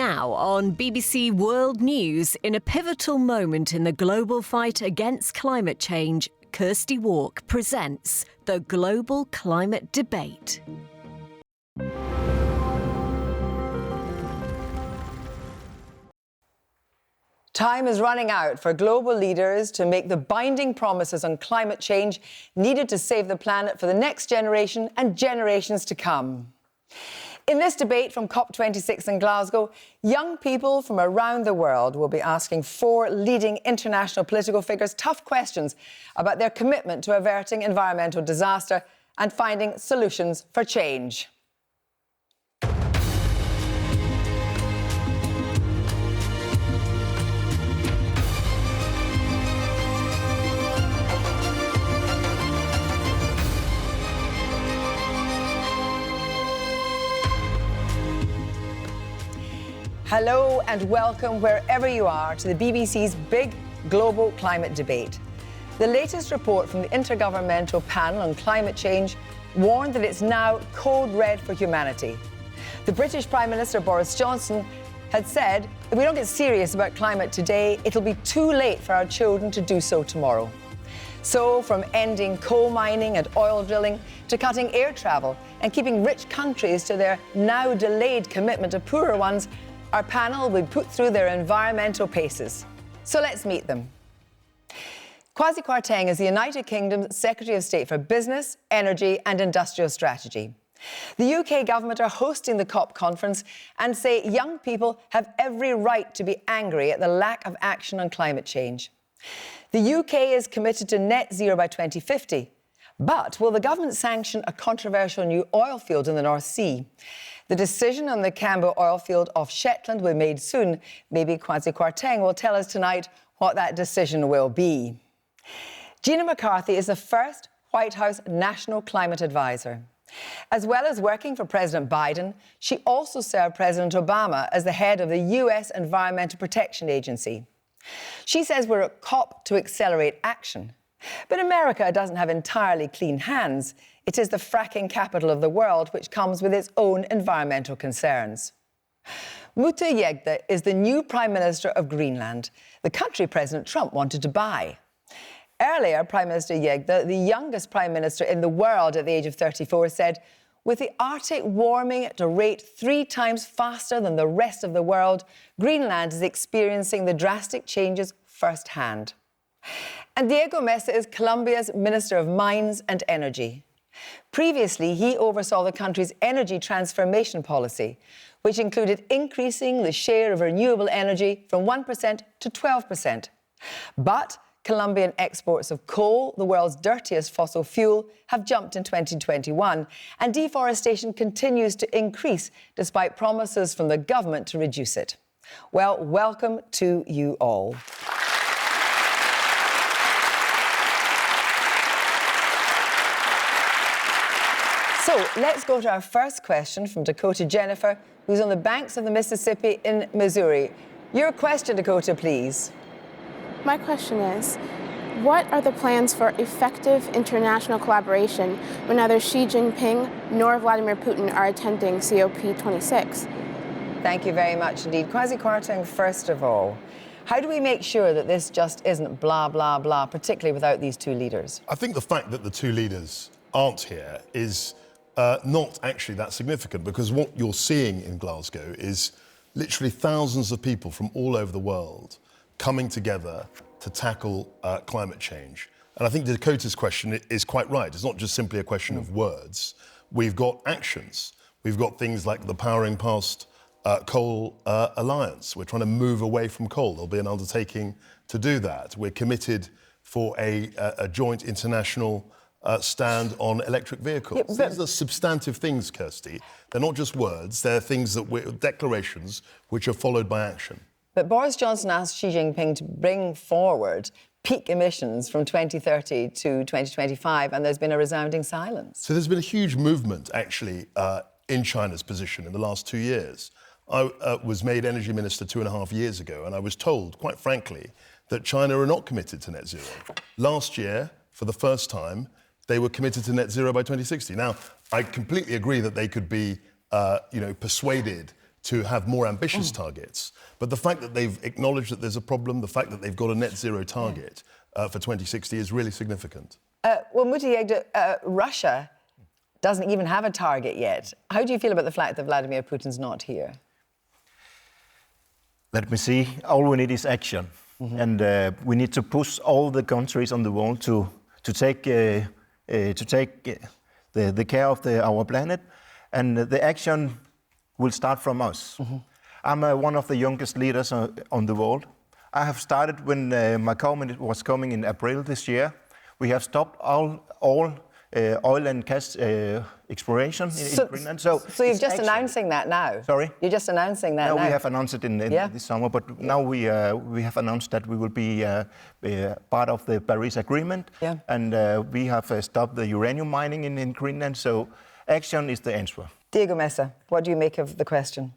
Now on BBC World News, in a pivotal moment in the global fight against climate change, Kirsty Wark presents the Global Climate Debate. Time is running out for global leaders to make the binding promises on climate change needed to save the planet for the next generation and generations to come. In this debate from COP26 in Glasgow, young people from around the world will be asking four leading international political figures tough questions about their commitment to averting environmental disaster and finding solutions for change. Hello and welcome wherever you are to the BBC's big global climate debate. The latest report from the Intergovernmental Panel on Climate Change warned that it's now code red for humanity. The British Prime Minister Boris Johnson had said, if we don't get serious about climate today, it'll be too late for our children to do so tomorrow. So, from ending coal mining and oil drilling to cutting air travel and keeping rich countries to their now delayed commitment to poorer ones, our panel will be put through their environmental paces. So let's meet them. Kwasi Kwarteng is the United Kingdom's Secretary of State for Business, Energy and Industrial Strategy. The UK government are hosting the COP conference and say young people have every right to be angry at the lack of action on climate change. The UK is committed to net zero by 2050. But will the government sanction a controversial new oil field in the North Sea? The decision on the Cambo oil field off Shetland will be made soon. Maybe Kwasi Kwarteng will tell us tonight what that decision will be. Gina McCarthy is the first White House National Climate Advisor. As well as working for President Biden, she also served President Obama as the head of the US Environmental Protection Agency. She says we're at COP to accelerate action. But America doesn't have entirely clean hands. It is the fracking capital of the world, which comes with its own environmental concerns. Mute Yegde is the new Prime Minister of Greenland, the country President Trump wanted to buy. Earlier, Prime Minister Yegde, the youngest Prime Minister in the world at the age of 34, said, with the Arctic warming at a rate 3 times faster than the rest of the world, Greenland is experiencing the drastic changes firsthand. And Diego Mesa is Colombia's Minister of Mines and Energy. Previously, he oversaw the country's energy transformation policy, which included increasing the share of renewable energy from 1% to 12%. But Colombian exports of coal, the world's dirtiest fossil fuel, have jumped in 2021, and deforestation continues to increase despite promises from the government to reduce it. Well, welcome to you all. So let's go to our first question from Dakota Jennifer, who's on the banks of the Mississippi in Missouri. Your question, Dakota, please. My question is, what are the plans for effective international collaboration when neither Xi Jinping nor Vladimir Putin are attending COP26? Thank you very much indeed. Kwasi Kwarteng, first of all, how do we make sure that this just isn't blah, blah, blah, particularly without these two leaders? I think the fact that the two leaders aren't here is not actually that significant, because what you're seeing in Glasgow is literally thousands of people from all over the world coming together to tackle climate change. And I think Dakota's question is quite right. It's not just simply a question of words. We've got actions. We've got things like the Powering Past Coal Alliance. We're trying to move away from coal. There'll be an undertaking to do that. We're committed for a joint international stand on electric vehicles. Yeah, These are substantive things, Kirsty. They're not just words. They're things that declarations which are followed by action. But Boris Johnson asked Xi Jinping to bring forward peak emissions from 2030 to 2025, and there's been a resounding silence. So there's been a huge movement, actually, in China's position in the last 2 years. I was made energy minister 2.5 years ago, and I was told, quite frankly, that China are not committed to net zero. Last year, for the first time, they were committed to net zero by 2060. Now, I completely agree that they could be, persuaded to have more ambitious targets. But the fact that they've acknowledged that there's a problem, the fact that they've got a net zero target for 2060 is really significant. Well, Muti, Russia doesn't even have a target yet. How do you feel about the fact that Vladimir Putin's not here? Let me see. All we need is action. And we need to push all the countries on the world to take the care of our planet. And the action will start from us. I'm one of the youngest leaders on the world. I have started when my government was coming in April this year. We have stopped all oil and gas exploration in Greenland. So you're just announcing that now? Sorry? You're just announcing that now? No, we have announced it in this summer, but now we have announced that we will be part of the Paris Agreement, and we have stopped the uranium mining in Greenland, so action is the answer. Diego Mesa, what do you make of the question?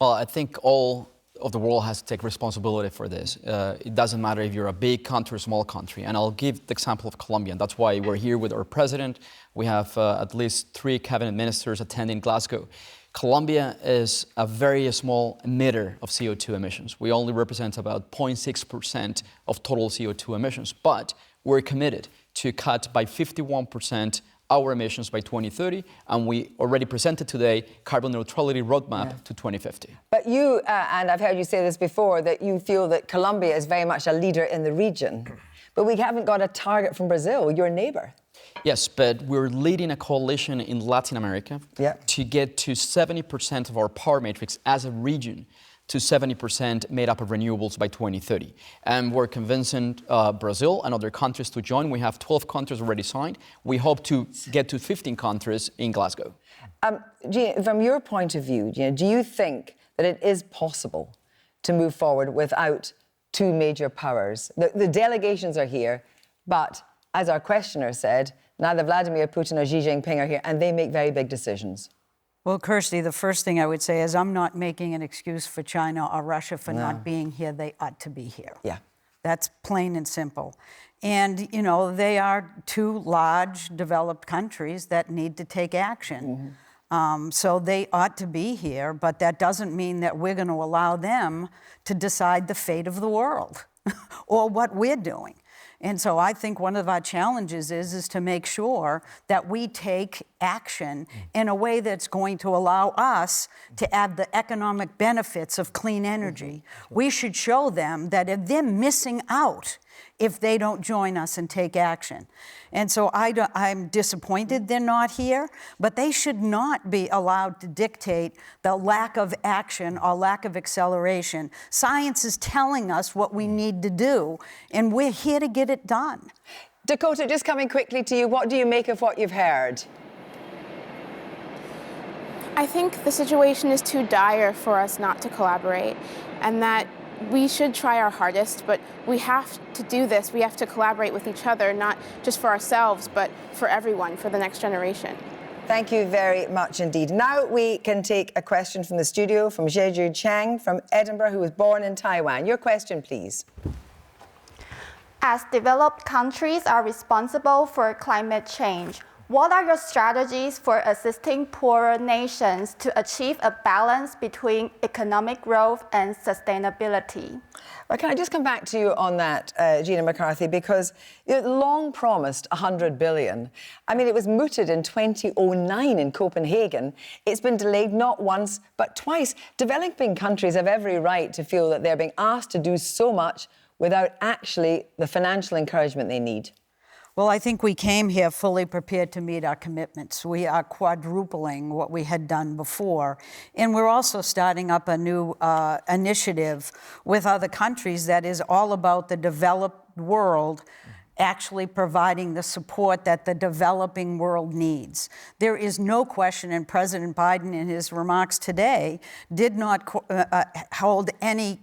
Well, I think all of the world has to take responsibility for this. It doesn't matter if you're a big country or small country. And I'll give the example of Colombia. And that's why we're here with our president. We have at least 3 cabinet ministers attending Glasgow. Colombia is a very small emitter of CO2 emissions. We only represent about 0.6% of total CO2 emissions. But we're committed to cut by 51% our emissions by 2030, and we already presented today carbon neutrality roadmap to 2050. But you, and I've heard you say this before, that you feel that Colombia is very much a leader in the region. But we haven't got a target from Brazil, your neighbour. Yes, but we're leading a coalition in Latin America to get to 70% of our power matrix as a region to 70% made up of renewables by 2030. And we're convincing Brazil and other countries to join. We have 12 countries already signed. We hope to get to 15 countries in Glasgow. Gina, from your point of view, Gina, do you think that it is possible to move forward without 2 major powers? The delegations are here, but as our questioner said, neither Vladimir Putin or Xi Jinping are here, and they make very big decisions. Well, Kirsty, the first thing I would say is I'm not making an excuse for China or Russia for not being here. They ought to be here. Yeah. That's plain and simple. And, you know, they are 2 large developed countries that need to take action. So they ought to be here, but that doesn't mean that we're going to allow them to decide the fate of the world or what we're doing. And so I think one of our challenges is to make sure that we take action in a way that's going to allow us to add the economic benefits of clean energy. We should show them that if they're missing out if they don't join us and take action. And so I'm disappointed they're not here, but they should not be allowed to dictate the lack of action or lack of acceleration. Science is telling us what we need to do, and we're here to get it done. Dakota, just coming quickly to you, what do you make of what you've heard? I think the situation is too dire for us not to collaborate, and that we should try our hardest, but we have to do this. We have to collaborate with each other, not just for ourselves, but for everyone, for the next generation. Thank you very much indeed. Now we can take a question from the studio from Jeju Chang from Edinburgh, who was born in Taiwan. Your question, please. As developed countries are responsible for climate change, what are your strategies for assisting poorer nations to achieve a balance between economic growth and sustainability? Well, can I just come back to you on that, Gina McCarthy, because it long promised 100 billion. I mean, it was mooted in 2009 in Copenhagen. It's been delayed not once, but twice. Developing countries have every right to feel that they're being asked to do so much without actually the financial encouragement they need. Well, I think we came here fully prepared to meet our commitments. We are quadrupling what we had done before. And we're also starting up a new initiative with other countries that is all about the developed world actually providing the support that the developing world needs. There is no question, and President Biden in his remarks today did not hold any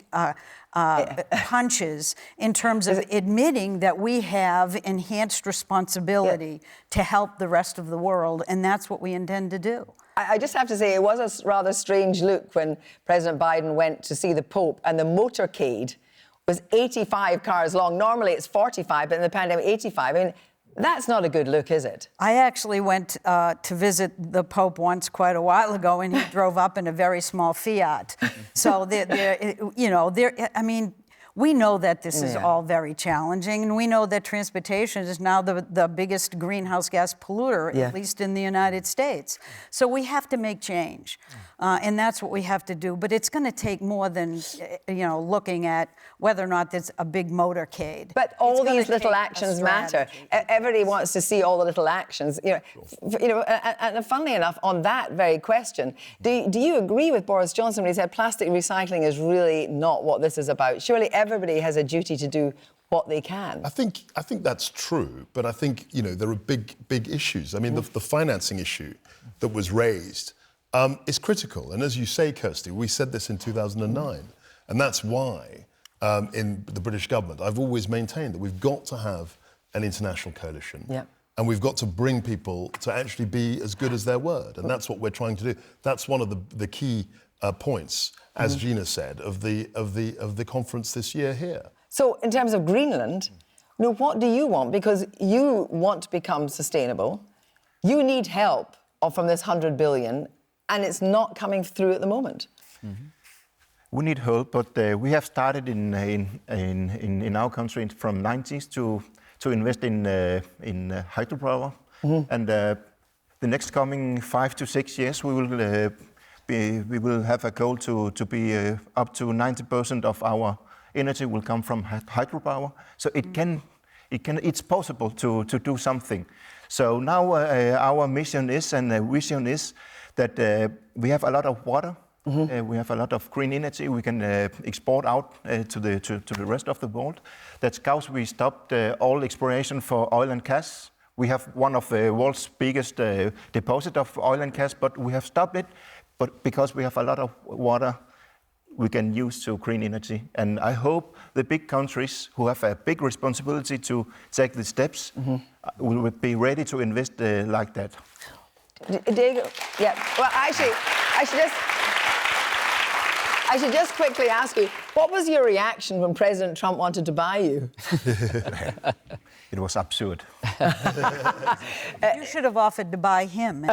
punches in terms of admitting that we have enhanced responsibility to help the rest of the world, and that's what we intend to do. I just have to say, it was a rather strange look when President Biden went to see the Pope and the motorcade was 85 cars long. Normally it's 45, but in the pandemic, 85. I mean, That's not a good look, is it? I actually went to visit the Pope once quite a while ago, and he drove up in a very small Fiat. So, I mean, we know that this is all very challenging, and we know that transportation is now the biggest greenhouse gas polluter, at least in the United States. So we have to make change, and that's what we have to do. But it's going to take more than, looking at whether or not there's a big motorcade. But all these little actions matter. Everybody wants to see all the little actions. And funnily enough, on that very question, do you agree with Boris Johnson when he said plastic recycling is really not what this is about? Surely everybody has a duty to do what they can. I think that's true, but I think there are big issues. I mean, the financing issue that was raised is critical, and as you say, Kirsty, we said this in 2009, and that's why in the British government I've always maintained that we've got to have an international coalition, and we've got to bring people to actually be as good as their word, and that's what we're trying to do. That's one of the key points, as Gina said, of the conference this year here. So, in terms of Greenland, what do you want? Because you want to become sustainable. You need help from this 100 billion, and it's not coming through at the moment. We need help, but we have started in our country from 90s to invest in hydropower, and the next coming 5 to 6 years we will have a goal to be up to 90% of our energy will come from hydropower. So it's possible to do something. So now our mission is and vision is that we have a lot of water. We have a lot of green energy we can export out to the rest of the world. That's because we stopped all exploration for oil and gas. We have one of the world's biggest deposit of oil and gas, but we have stopped it. But because we have a lot of water, we can use to green energy. And I hope the big countries who have a big responsibility to take the steps will be ready to invest like that. Diego, well, actually, I should just quickly ask you, what was your reaction when President Trump wanted to buy you? It was absurd. You should have offered to buy him.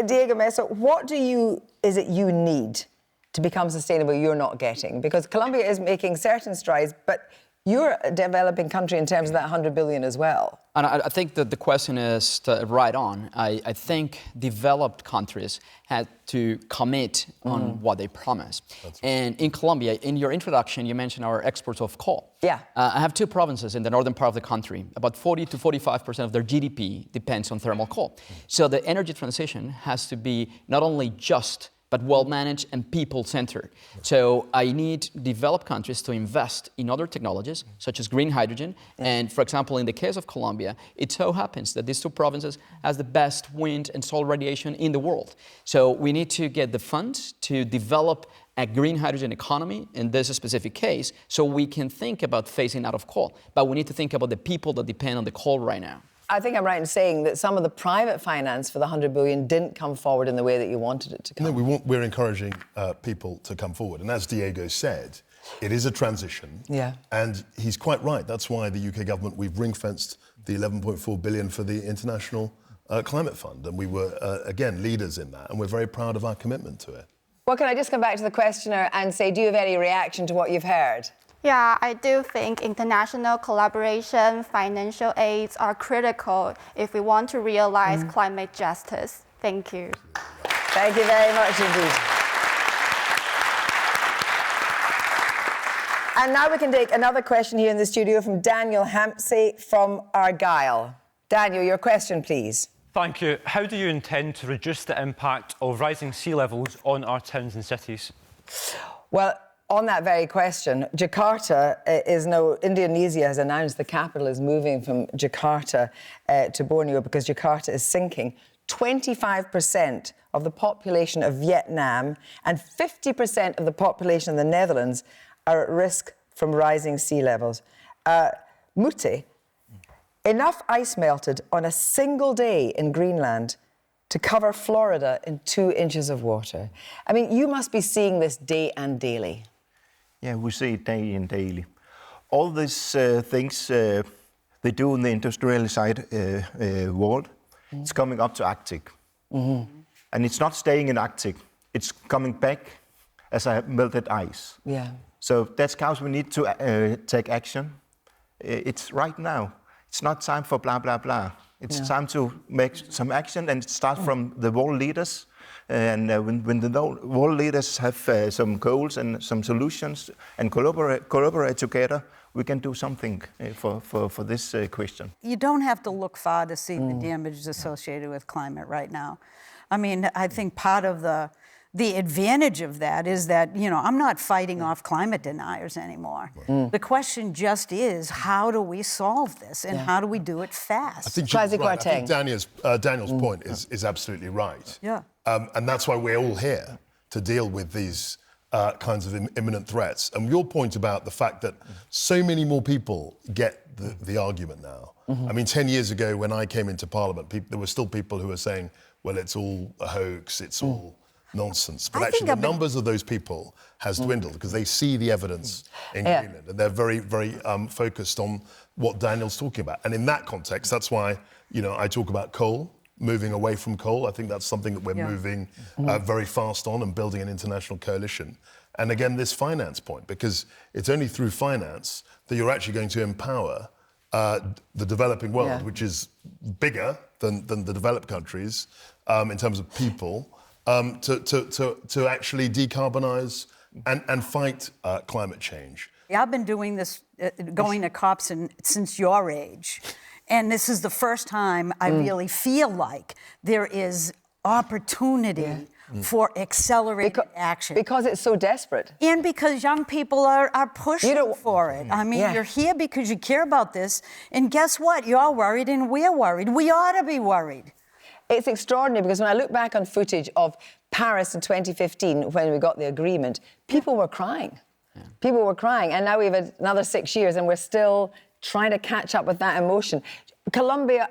Diego Mesa, what is it you need to become sustainable you're not getting? Because Colombia is making certain strides, but you're a developing country in terms of that 100 billion as well. And I think that the question is right on. I think developed countries had to commit on what they promise. And in Colombia, in your introduction, you mentioned our exports of coal. Yeah. I have two provinces in the northern part of the country. About 40 to 45% of their GDP depends on thermal coal. So the energy transition has to be not only just but well-managed and people-centered. So I need developed countries to invest in other technologies, such as green hydrogen. And for example, in the case of Colombia, it so happens that these two provinces has the best wind and solar radiation in the world. So we need to get the funds to develop a green hydrogen economy in this specific case, so we can think about phasing out of coal. But we need to think about the people that depend on the coal right now. I think I'm right in saying that some of the private finance for the 100 billion didn't come forward in the way that you wanted it to come. No, we're encouraging people to come forward. And as Diego said, it is a transition. Yeah. And he's quite right. That's why the UK government, we've ring-fenced the 11.4 billion for the International Climate Fund. And we were, again, leaders in that. And we're very proud of our commitment to it. Well, can I just come back to the questioner and say, do you have any reaction to what you've heard? Yeah, I do think international collaboration, financial aids are critical if we want to realize climate justice. Thank you. Thank you very much indeed. And now we can take another question here in the studio from Daniel Hampsey from Argyll. Daniel, your question, please. Thank you. How do you intend to reduce the impact of rising sea levels on our towns and cities? Well, on that very question, Jakarta is now, Indonesia has announced the capital is moving from Jakarta to Borneo because Jakarta is sinking. 25% of the population of Vietnam and 50% of the population of the Netherlands are at risk from rising sea levels. Mute, enough ice melted on a single day in Greenland to cover Florida in 2 inches of water. I mean, you must be seeing this day and daily. Yeah, we see it day and daily. all these things they do in the industrialized world, it's coming up to Arctic. And it's not staying in Arctic, it's coming back as a melted ice. Yeah. So that's how we need to take action. It's right now. It's not time for blah, blah, blah. It's time to make some action and start from the world leaders. And when the world leaders have some goals and some solutions and collaborate together, we can do something for this question. You don't have to look far to see the damage associated with climate right now. I mean, I think part of the advantage of that is that, you know, I'm not fighting off climate deniers anymore. The question just is, how do we solve this and how do we do it fast? I think she's right. I think Daniel's point is absolutely right. Yeah. And that's why we're all here, to deal with these kinds of imminent threats. And your point about the fact that so many more people get the argument now. I mean, 10 years ago when I came into Parliament, there were still people who were saying, well, it's all a hoax, it's all nonsense. But actually the numbers of those people has dwindled because they see the evidence in Greenland and they're very, very focused on what Daniel's talking about. And in that context, that's why, you know, I talk about coal, moving away from coal. I think that's something that we're moving very fast on and building an international coalition. And again, this finance point, because it's only through finance that you're actually going to empower the developing world, which is bigger than the developed countries in terms of people, to actually decarbonise and fight climate change. I've been doing this, going to COPs since your age. And this is the first time I really feel like there is opportunity for accelerated action. Because it's so desperate. And because young people are pushing for it. I mean, you're here because you care about this. And guess what? You're worried and we're worried. We ought to be worried. It's extraordinary because when I look back on footage of Paris in 2015, when we got the agreement, people were crying. People were crying. And now we've had another 6 years and we're still trying to catch up with that emotion. Colombia,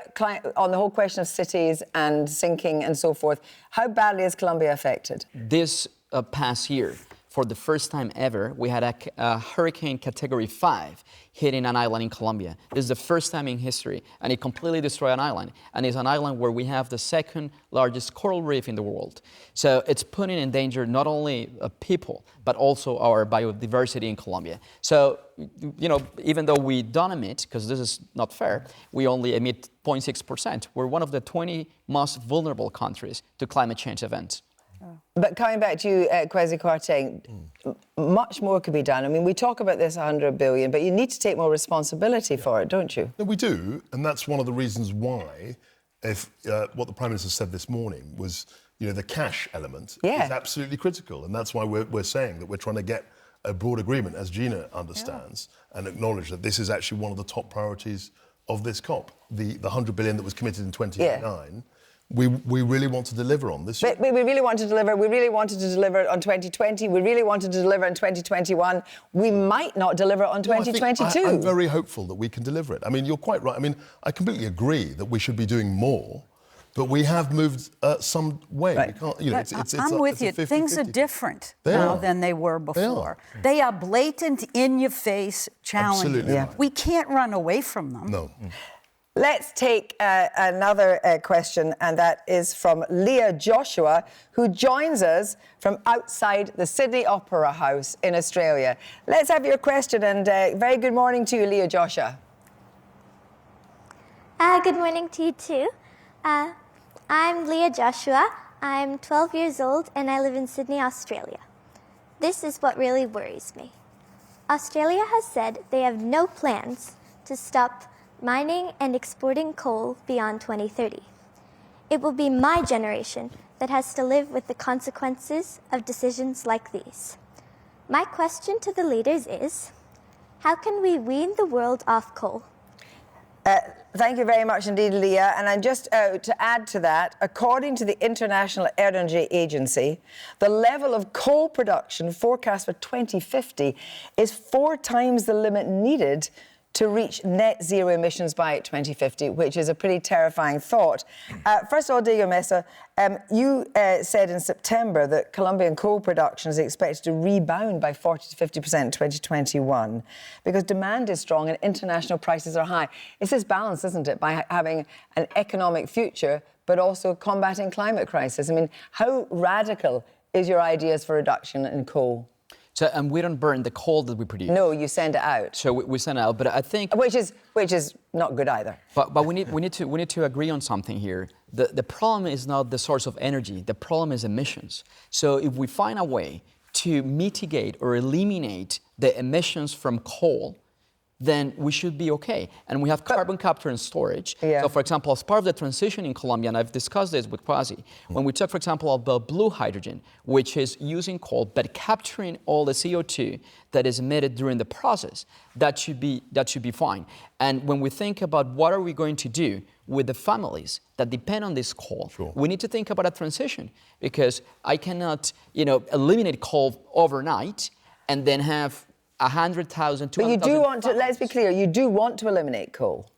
on the whole question of cities and sinking and so forth, how badly is Colombia affected? This past year, for the first time ever, we had a hurricane category 5 hitting an island in Colombia. This is the first time in history, and it completely destroyed an island. And it's an island where we have the second largest coral reef in the world. So it's putting in danger not only people, but also our biodiversity in Colombia. So, you know, even though we don't emit, because this is not fair, we only emit 0.6%. We're one of the 20 most vulnerable countries to climate change events. But coming back to you, Kwesi Kwarteng, much more could be done. I mean, we talk about this 100 billion, but you need to take more responsibility for it, don't you? No, we do, and that's one of the reasons why, if what the Prime Minister said this morning was, you know, the cash element is absolutely critical, and that's why we're saying that we're trying to get a broad agreement, as Gina understands, and acknowledge that this is actually one of the top priorities of this COP. The 100 billion that was committed in 2009. We really want to deliver on this. But we really want to deliver. We really wanted to deliver on 2020. We really wanted to deliver in 2021. We might not deliver on 2022. I'm very hopeful that we can deliver it. I mean, you're quite right. I mean, I completely agree that we should be doing more, but we have moved some way. Right. We can't, you know, I'm with you. Things are different now than they were before. They are blatant, in-your-face challenges. Absolutely. We can't run away from them. No. Let's take another question, and that is from Leah Joshua, who joins us from outside the Sydney Opera House in Australia. Let's have your question, and very good morning to you, Leah Joshua. Good morning to you too. I'm Leah Joshua. I'm 12 years old and I live in Sydney, Australia. This is what really worries me. Australia has said they have no plans to stop mining and exporting coal beyond 2030. It will be my generation that has to live with the consequences of decisions like these. My question to the leaders is, how can we wean the world off coal? Thank you very much indeed, Leah. And just to add to that, according to the International Energy Agency, the level of coal production forecast for 2050 is 4 times the limit needed to reach net zero emissions by 2050, which is a pretty terrifying thought. First of all, Diego Mesa, you said in September that Colombian coal production is expected to rebound by 40 to 50% in 2021 because demand is strong and international prices are high. It's this balance, isn't it, by having an economic future but also combating climate crisis. I mean, how radical is your ideas for reduction in coal? So, and we don't burn the coal that we produce. No, you send it out. So we send it out, but I think which is not good either. But we need to agree on something here. The problem is not the source of energy. The problem is emissions. So if we find a way to mitigate or eliminate the emissions from coal, then we should be okay. And we have carbon capture and storage. Yeah. So, for example, as part of the transition in Colombia, and I've discussed this with Kwasi, when we talk, for example, about blue hydrogen, which is using coal but capturing all the CO2 that is emitted during the process, that should be fine. And when we think about what are we going to do with the families that depend on this coal, we need to think about a transition, because I cannot, eliminate coal overnight and then have 100,000, 200,000... But you do want to, let's be clear, you do want to eliminate coal.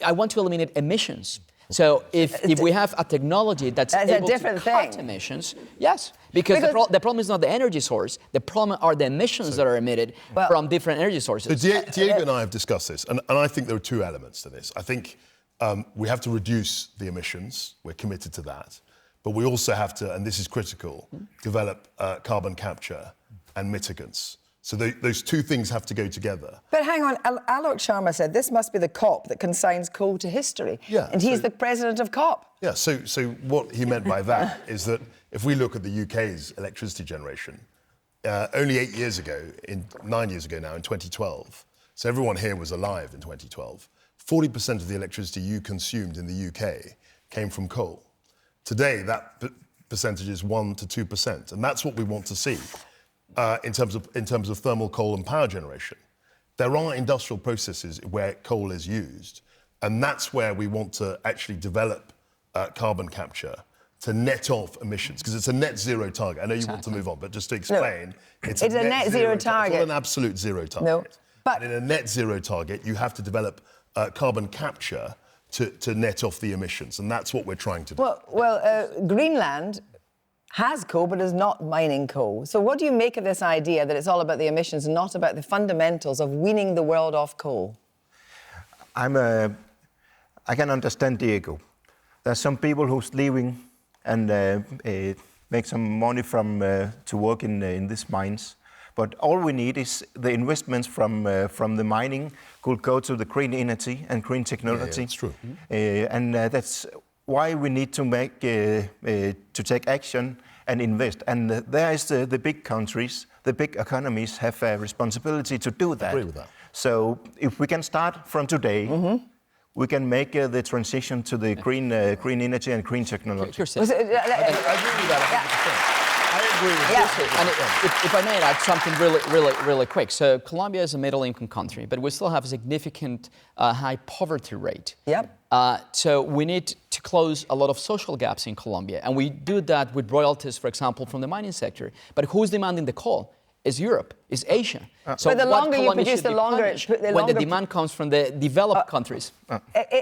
I want to eliminate emissions. So if we have a technology that's able to cut emissions, yes. Because the problem is not the energy source. The problem are the emissions that are emitted from different energy sources. So Diego and I have discussed this, and I think there are two elements to this. I think we have to reduce the emissions. We're committed to that. But we also have to, and this is critical, develop carbon capture and mitigants. So those two things have to go together. But hang on, Alok Sharma said this must be the COP that consigns coal to history. Yeah, and he's the president of COP. Yeah, so what he meant by that is that if we look at the UK's electricity generation, only 9 years ago now, in 2012, so everyone here was alive in 2012, 40% of the electricity you consumed in the UK came from coal. Today, that percentage is 1 to 2%, and that's what we want to see. In terms of thermal coal and power generation. There are industrial processes where coal is used, and that's where we want to actually develop carbon capture to net off emissions, because it's a net zero target. I know you want to move on, but just to explain, it's a net zero target. It's not an absolute zero target. No, but in a net zero target, you have to develop carbon capture to net off the emissions, and that's what we're trying to do. Well, Greenland has coal but is not mining coal. So what do you make of this idea that it's all about the emissions and not about the fundamentals of weaning the world off coal? I can understand Diego. There's some people who's leaving and make some money from to work in these mines. But all we need is the investments from the mining could go to the green energy and green technology. Yeah, that's true. And that's why we need to take action and invest. And there is the big countries, the big economies have a responsibility to do that. I agree with that. So if we can start from today, we can make the transition to the green energy and green technology. I agree with that 100%. I agree with that. And if I may add something really quick. So Colombia is a middle-income country, but we still have a significant high poverty rate. Yep. So we need to close a lot of social gaps in Colombia, and we do that with royalties, for example, from the mining sector. But who's demanding the coal? Is Europe, is Asia. So but the longer you produce, the longer... When the demand comes from the developed countries.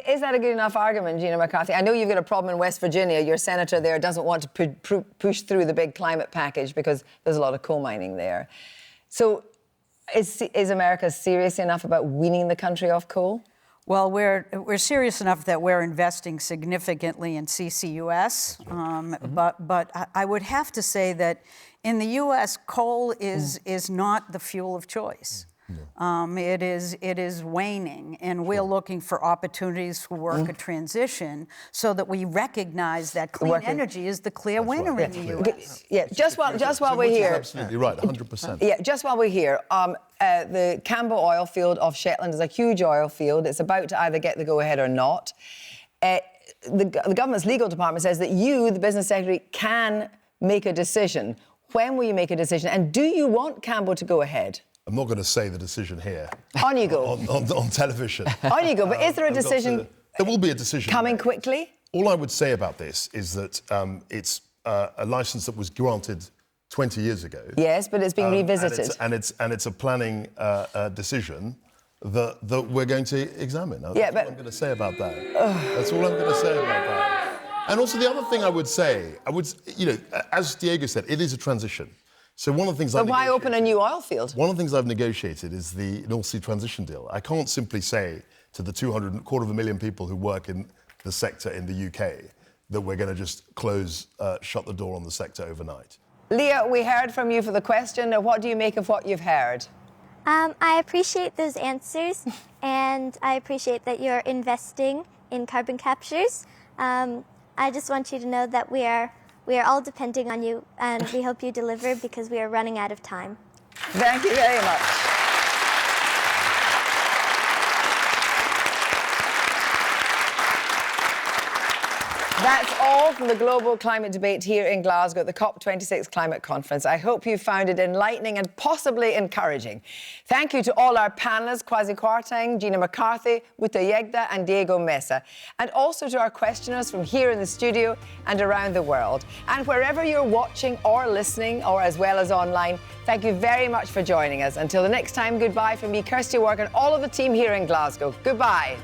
Is that a good enough argument, Gina McCarthy? I know you've got a problem in West Virginia. Your senator there doesn't want to push through the big climate package because there's a lot of coal mining there. So is America serious enough about weaning the country off coal? Well, we're serious enough that we're investing significantly in CCUS, but I would have to say that in the U.S., coal is not the fuel of choice. It is waning, and we're looking for opportunities to work a transition so that we recognize that clean energy is the clear winner in the U.S. Yeah, just while we're here. Absolutely right, 100%. Yeah, just while we're here, the Cambo oil field off Shetland is a huge oil field. It's about to either get the go-ahead or not. The government's legal department says that you, the business secretary, can make a decision. When will you make a decision? And do you want Cambo to go ahead? I'm not going to say the decision here. On you go. on television. On you go. But is there a decision? There will be a decision coming quickly. All I would say about this is that it's a license that was granted 20 years ago. Yes, but it's being revisited. And it's a planning decision that we're going to examine. That's Yeah, all but- I'm going to say about that. That's all I'm going to say about that. And also the other thing I would say, as Diego said, it is a transition. So one of the things But why open a new oil field? One of the things I've negotiated is the North Sea transition deal. I can't simply say to the 250,000 people who work in the sector in the UK that we're going to just shut the door on the sector overnight. Leah, we heard from you for the question. Now, what do you make of what you've heard? I appreciate those answers, and I appreciate that you're investing in carbon captures. I just want you to know that we are all depending on you, and we hope you deliver because we are running out of time. Thank you very much. That's all from the global climate debate here in Glasgow at the COP26 Climate Conference. I hope you found it enlightening and possibly encouraging. Thank you to all our panellists, Kwasi Kwarteng, Gina McCarthy, Muta Yegda and Diego Mesa. And also to our questioners from here in the studio and around the world. And wherever you're watching or listening, or as well as online, thank you very much for joining us. Until the next time, goodbye from me, Kirsty Wark, and all of the team here in Glasgow. Goodbye.